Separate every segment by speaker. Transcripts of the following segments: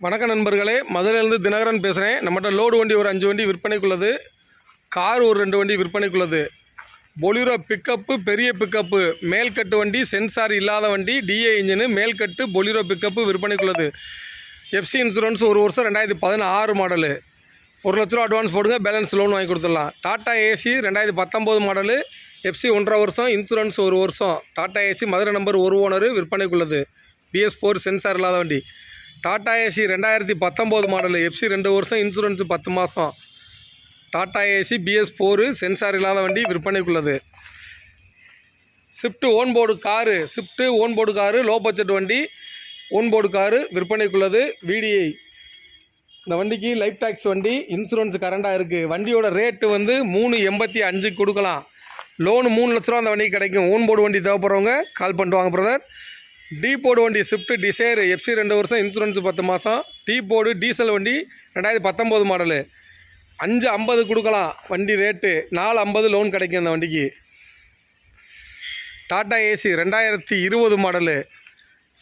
Speaker 1: வணக்க நண்பர்களே, மதுரையிலேருந்து தினகரன் பேசுகிறேன். நம்மகிட்ட லோடு வண்டி ஒரு 5 வண்டி விற்பனைக்குள்ளது, கார் ஒரு 2 வண்டி விற்பனைக்குள்ளது. பொலிரோ பிக்கப்பு, பெரிய பிக்கப்பு, மேல்கட்டு வண்டி, சென்சார் இல்லாத வண்டி, டிஏ இன்ஜினு, மேல்கட்டு பொலிரோ பிக்கப்பு விற்பனைக்குள்ளது. எஃப்சி இன்சூரன்ஸ் 1 வருஷம் 2016 மாடலு. 1 லட்ச ரூபா அட்வான்ஸ் போடுங்க, பேலன்ஸ் லோன் வாங்கி கொடுத்துடலாம். டாட்டா ஏசி 2019 மாடலு, எஃப்சி 1.5 வருஷம், இன்சூரன்ஸ் 1 வருஷம். Tata AC Madurai number 1 owner விற்பனைக்குள்ளது. BS4 சென்சார் இல்லாத வண்டி. டாட்டா ஏசி 2019 மாடலு, எஃப்சி 2 வருஷம், இன்சூரன்ஸ் 10 மாதம். டாட்டா ஏசி BS4 சென்சார் இல்லாத வண்டி விற்பனைக்குள்ளது. Swift onboard car, low budget வண்டி, ஓன்போர்டு காரு விற்பனைக்குள்ளது. VDI இந்த வண்டிக்கு லைஃப் டேக்ஸ் வண்டி, இன்சூரன்ஸ் கரண்டாக இருக்குது. வண்டியோட ரேட்டு வந்து 385 கொடுக்கலாம். லோனு 3 லட்ச ரூபா அந்த வண்டிக்கு கிடைக்கும். ஓன்போர்டு வண்டி தேவைப்படுறவங்க கால் பண்ணிட்டு வாங்க பிரதர். டீபோர்டு வண்டி ஸ்விஃப்ட் டிசைர், எஃப்சி 2 வருஷம், இன்சூரன்ஸ் 10 மாதம். டீபோர்டு டீசல் வண்டி 2019 மாடலு. 550 கொடுக்கலாம் வண்டி ரேட்டு. 450 லோன் கிடைக்கும் அந்த வண்டிக்கு. Tata AC 2020 model.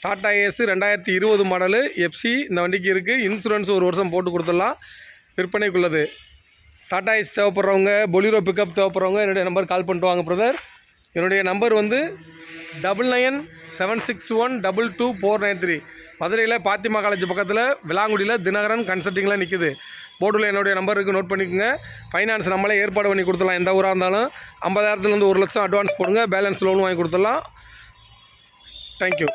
Speaker 1: Tata AC 2020 model, FC இந்த வண்டிக்கு இருக்குது. இன்சூரன்ஸ் 1 வருஷம் போட்டு கொடுத்துடலாம். விற்பனைக்குள்ளது. டாட்டா ஏசி தேவைப்படுறவங்க, பொலிரோ பிக்கப் தேவைப்படுறவங்க என்னுடைய நம்பர் கால் பண்ணிட்டு வாங்க பிரதர். என்னுடைய நம்பர் வந்து 9976122493. மதுரையில் பாத்திமா காலேஜ் பக்கத்தில் விளாங்குடியில் தினகரன் கன்சல்ட்டிங்கில் நிற்குது. போர்டில் என்னுடைய நம்பருக்கு நோட் பண்ணிக்கோங்க. ஃபைனான்ஸ் நம்மளே ஏற்பாடு பண்ணி கொடுத்துடலாம். எந்த ஊராக இருந்தாலும் 50,000 1 லட்சம் அட்வான்ஸ் போடுங்க, பேலன்ஸ் லோன் வாங்கி கொடுத்துடலாம். தேங்க்யூ.